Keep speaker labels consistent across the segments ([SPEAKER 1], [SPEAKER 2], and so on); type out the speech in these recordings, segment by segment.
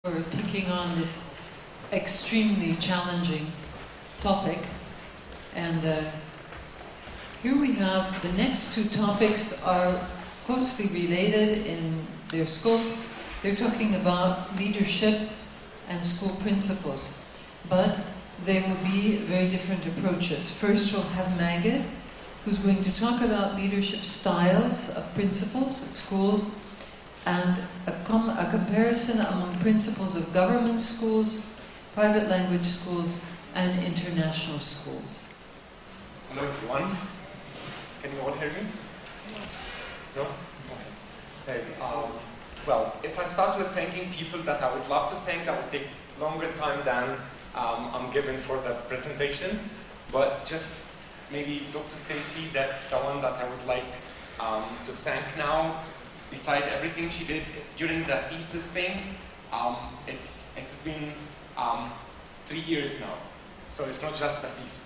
[SPEAKER 1] for taking on this extremely challenging topic. And here we have the next two topics are closely related in their scope. They're talking about leadership and school principles, but they will be very different approaches. First, we'll have Magid, who's going to talk about leadership styles of principals at schools and a comparison among principles of government schools, private language schools, and international schools.
[SPEAKER 2] Hello everyone. Can you all hear me? No? Okay. Well, if I start with thanking people that I would love to thank, that would take longer time than I'm given for the presentation. But just maybe Dr. Stacy, that's the one that I would like to thank now. Besides everything she did during the thesis thing, it's been 3 years now. So it's not just the thesis.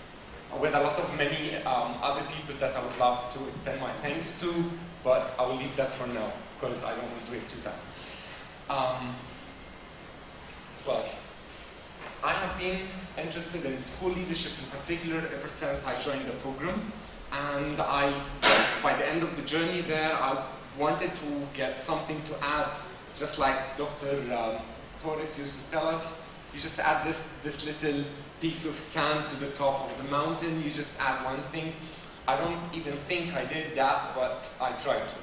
[SPEAKER 2] With a lot of many other people that I would love to extend my thanks to, but I will leave that for now because I don't want to waste your time. Well, I have been interested in school leadership in particular ever since I joined the program, and by the end of the journey there, I wanted to get something to add, just like Dr. Torres used to tell us. You just add this little piece of sand to the top of the mountain, you just add one thing. I don't even think I did that, but I tried to.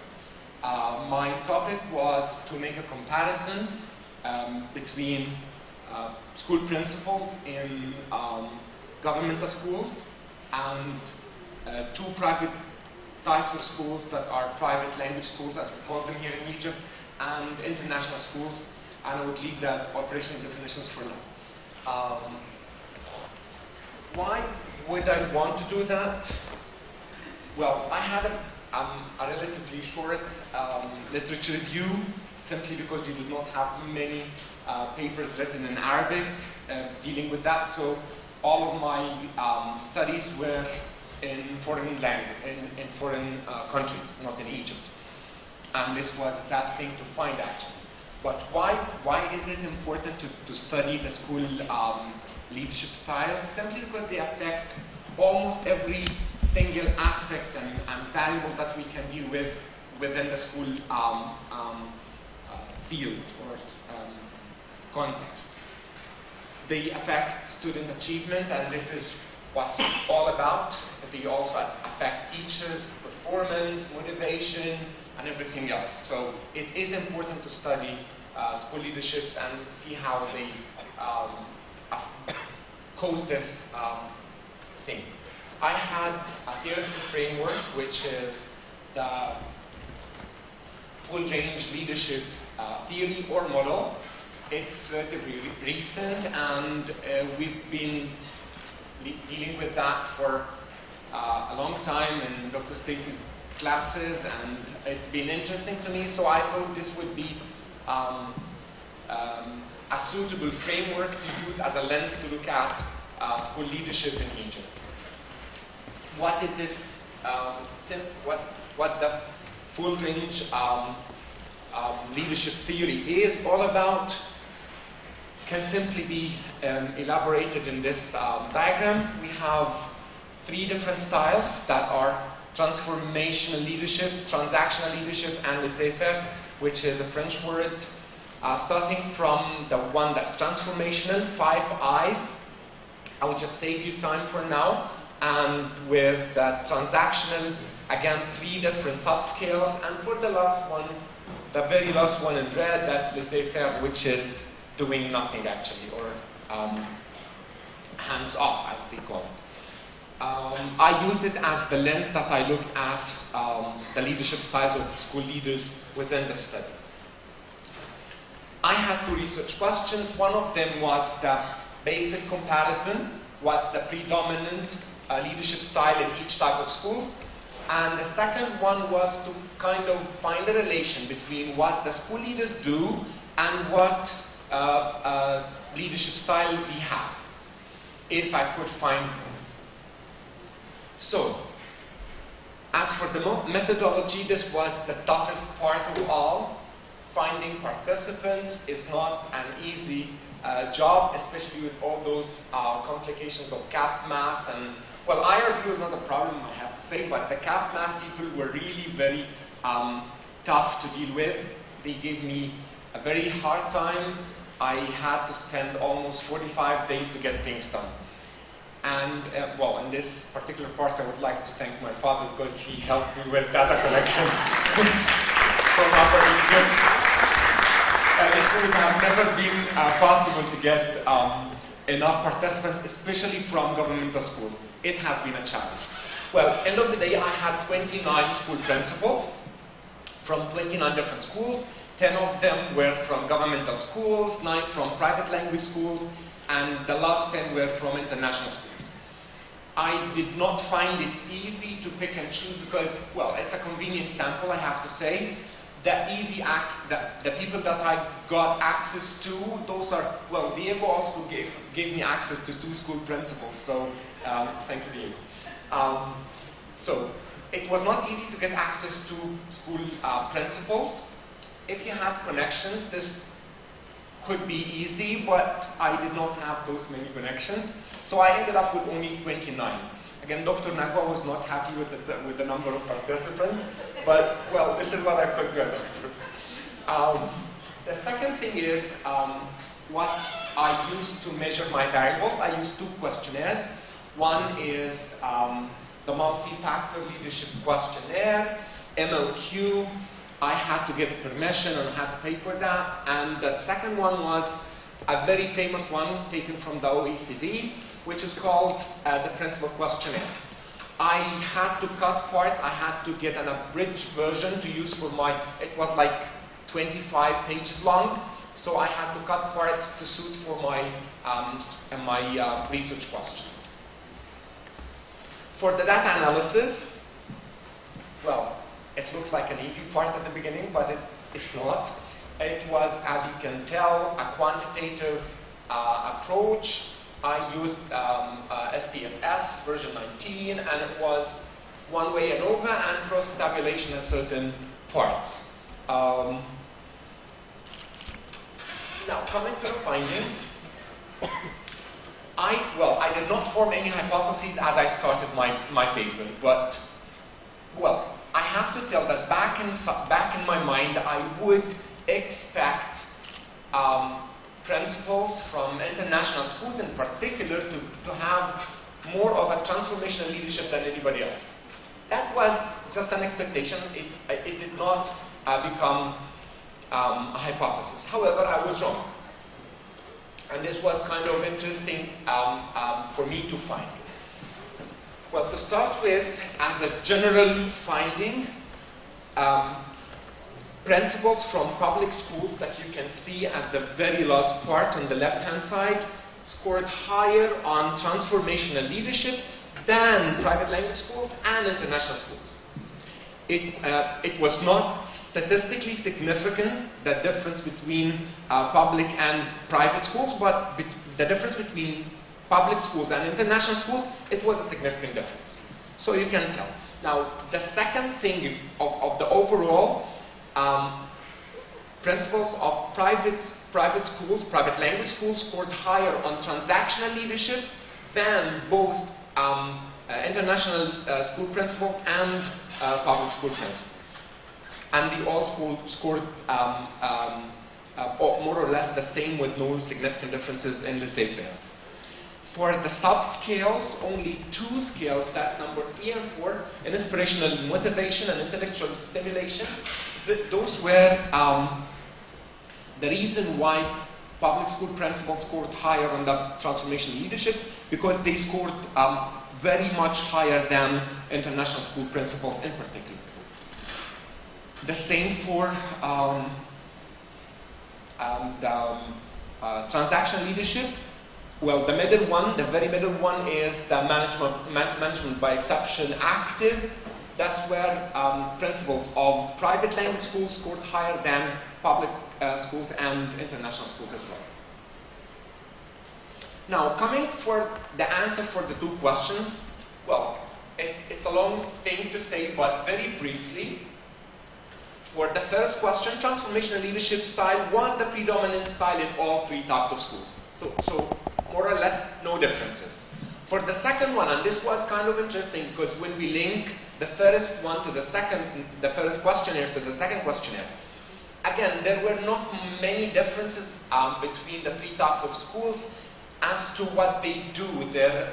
[SPEAKER 2] My topic was to make a comparison between school principals in governmental schools and two private types of schools that are private language schools, as we call them here in Egypt, and international schools, and I would leave the operational definitions for now. Why would I want to do that? Well, I had a relatively short literature review, simply because we did not have many papers written in Arabic dealing with that, so all of my studies were in foreign countries, not in Egypt. And this was a sad thing to find, actually. But why is it important to study the school leadership styles? Simply because they affect almost every single aspect and variable that we can deal with within the school field or context. They affect student achievement, and this is what's all about. They also affect teachers' performance, motivation, and everything else. So it is important to study school leaderships and see how they cause this thing. I had a theoretical framework, which is the full-range leadership theory or model. It's relatively recent, and we've been dealing with that for a long time in Dr. Stacy's classes, and it's been interesting to me, so I thought this would be a suitable framework to use as a lens to look at school leadership in Egypt. What is it, what the full range leadership theory is all about can simply be elaborated in this diagram. We have 3 different styles that are transformational leadership, transactional leadership, and laissez-faire, which is a French word. Starting from the one that's transformational, 5 I's. I will just save you time for now. And with the transactional, again, 3 different subscales. And for the last one, the very last one in red, that's laissez-faire, which is doing nothing actually, or hands off, as they call it. I used it as the lens that I looked at the leadership styles of school leaders within the study. I had 2 research questions. One of them was the basic comparison, what's the predominant leadership style in each type of schools. And the second one was to kind of find a relation between what the school leaders do and what leadership style we have, if I could find one. So, as for the methodology, this was the toughest part of all. finding participants is not an easy job, especially with all those complications of cap mass. And well, IRQ is not a problem, I have to say, but the cap mass people were really very tough to deal with. They gave me a very hard time. I had to spend almost 45 days to get things done. And well, in this particular part, I would like to thank my father because he helped me with data collection from Upper Egypt. It would have never been possible to get enough participants, especially from governmental schools. It has been a challenge. Well, end of the day, I had 29 school principals from 29 different schools. 10 of them were from governmental schools, 9 from private language schools, and the last 10 were from international schools. I did not find it easy to pick and choose because, well, it's a convenient sample, I have to say. The people that I got access to, those are, well, Diego also gave me access to 2 school principals, so thank you, Diego. So it was not easy to get access to school principals. If you had connections, this could be easy, but I did not have those many connections. So I ended up with only 29. Again, Dr. Nagwa was not happy with the number of participants, but well, this is what I could do, doctor. The second thing is what I used to measure my variables. I used 2 questionnaires. One is the multi-factor leadership questionnaire, MLQ. I had to get permission and had to pay for that. And the second one was a very famous one taken from the OECD, which is called the principal questionnaire. I had to cut parts. I had to get an abridged version to use for my, it was like 25 pages long. So I had to cut parts to suit for my research questions. For the data analysis, well, it looked like an easy part at the beginning, but it's not. It was, as you can tell, a quantitative approach. I used SPSS version 19, and it was one-way ANOVA and cross-tabulation at certain parts. Now, coming to the findings, I did not form any hypotheses as I started my paper, but, well, I have to tell that back in my mind, I would expect principals from international schools in particular to have more of a transformational leadership than anybody else. That was just an expectation. It did not become a hypothesis. However, I was wrong. And this was kind of interesting for me to find. Well, to start with, as a general finding, principals from public schools that you can see at the very last part on the left-hand side scored higher on transformational leadership than private language schools and international schools. It was not statistically significant, the difference between public and private schools, but the difference between public schools and international schools, it was a significant difference. So you can tell. Now, the second thing of the overall principles of private schools, private language schools scored higher on transactional leadership than both international school principals and public school principals. And they all scored more or less the same with no significant differences in laissez-faire. For the sub-scales, only 2 scales, that's number 3 and 4, in inspirational motivation and intellectual stimulation. Those were the reason why public school principals scored higher on the transformation leadership, because they scored very much higher than international school principals in particular. The same for transaction leadership. Well, the middle one, the very middle one, is the management by exception active. That's where principals of private language schools scored higher than public schools and international schools as well. Now, coming for the answer for the 2 questions, well, it's a long thing to say, but very briefly, For the first question, transformational leadership style was the predominant style in all three types of schools. So more or less, no differences. For the second one, and this was kind of interesting because when we link the first one to the first questionnaire to the second questionnaire, again, there were not many differences between the three types of schools as to what they do, their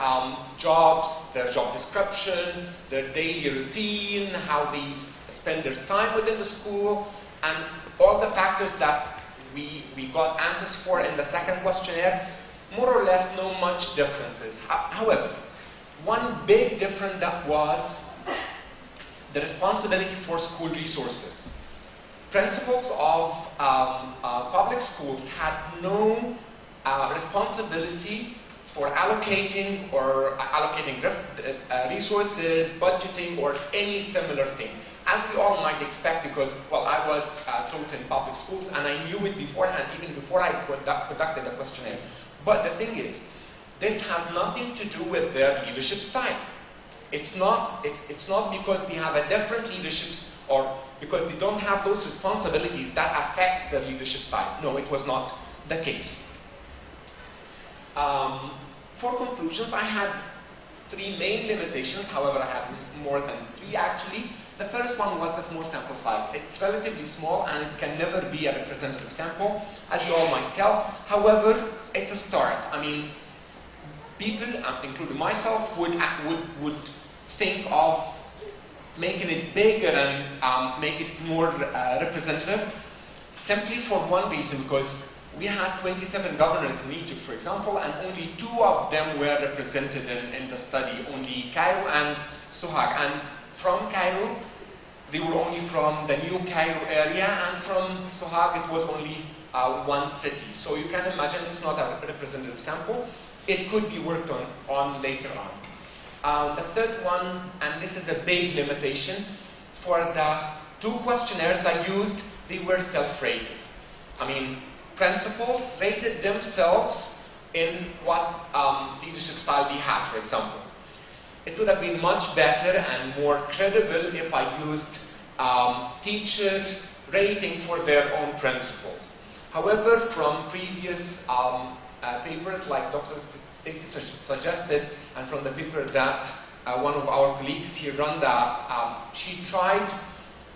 [SPEAKER 2] jobs, their job description, their daily routine, how they spend their time within the school, and all the factors that we got answers for in the second questionnaire. More or less, no much differences. However, one big difference that was the responsibility for school resources. Principals of public schools had no responsibility for allocating resources, budgeting, or any similar thing. As we all might expect, because, well, I was taught in public schools and I knew it beforehand, even before I conducted the questionnaire. But the thing is, this has nothing to do with their leadership style. It's not because they have a different leadership or because they don't have those responsibilities that affect their leadership style. No, it was not the case. For conclusions, I had three main limitations. However, I had more than three actually. The first one was the small sample size. It's relatively small and it can never be a representative sample, as you all might tell. However, it's a start. I mean, people, including myself, would think of making it bigger and make it more representative, simply for one reason, because we had 27 governors in Egypt, for example, and only 2 of them were represented in the study, only Cairo and Sohag. And from Cairo, they were only from the new Cairo area, and from Sohag it was only one city. So you can imagine it's not a representative sample. It could be worked on later on. The third one, and this is a big limitation, for the 2 questionnaires I used, they were self-rated. I mean, principals rated themselves in what leadership style they had, for example. It would have been much better and more credible if I used teacher rating for their own principles. However, from previous papers, like Dr. Stacy suggested, and from the paper that one of our colleagues here, Randa, she tried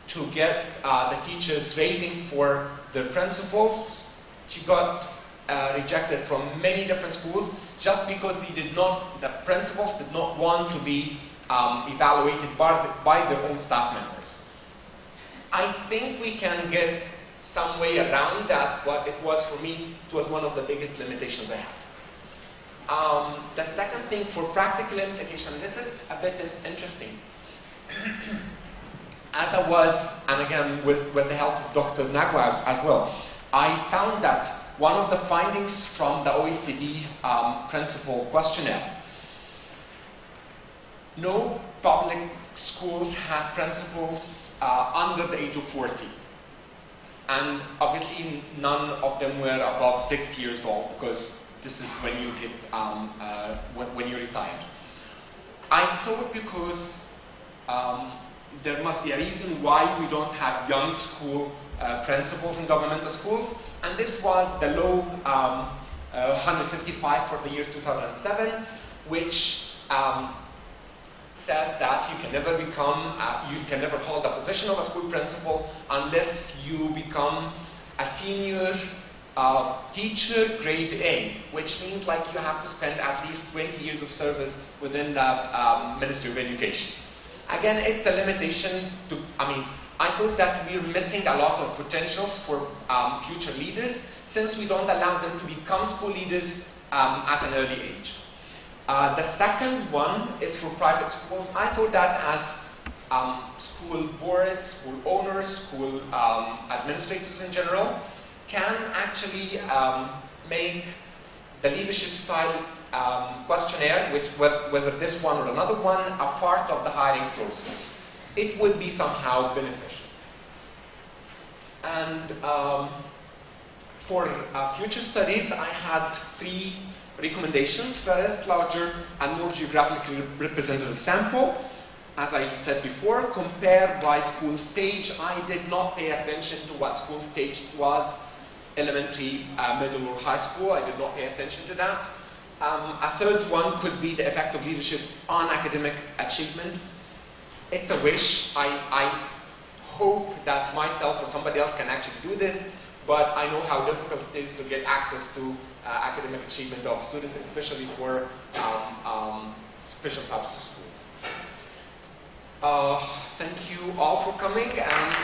[SPEAKER 2] to get the teachers' rating for their principles. She got rejected from many different schools just because the principals did not want to be evaluated by their own staff members. I think we can get some way around that. What it was for me, it was one of the biggest limitations I had. The second thing, for practical implication, this is a bit interesting. As I was, and again with the help of Dr. Nagwa as well, I found that one of the findings from the OECD principal questionnaire, no public schools had principals under the age of 40. And obviously none of them were above 60 years old, because this is when you get, when you retire. I thought because there must be a reason why we don't have young school principals in governmental schools, and this was the law 155 for the year 2007, which says that you can never become, you can never hold a position of a school principal unless you become a senior teacher grade A, which means like you have to spend at least 20 years of service within the Ministry of Education. Again, it's a limitation to, I thought that we're missing a lot of potentials for future leaders, since we don't allow them to become school leaders at an early age. The second one is for private schools. I thought that as school boards, school owners, school administrators in general can actually make the leadership style questionnaire, whether this one or another one, a part of the hiring process. It would be somehow beneficial. And for future studies, I had 3 recommendations. First, larger and more geographically representative sample. as I said before, compare by school stage. I did not pay attention to what school stage was, elementary, middle, or high school. I did not pay attention to that. A third one could be the effect of leadership on academic achievement. It's a wish. I hope that myself or somebody else can actually do this, but I know how difficult it is to get access to academic achievement of students, especially for special types of schools. Thank you all for coming, and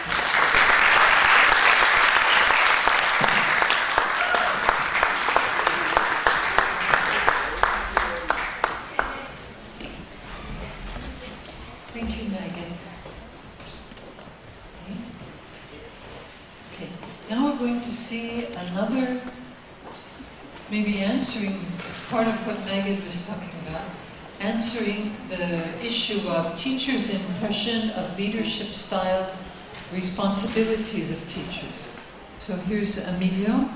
[SPEAKER 1] thank you, Megan. Okay. Now we're going to see another, maybe answering part of what Megan was talking about, answering the issue of teachers' impression of leadership styles, responsibilities of teachers. So here's Emilio.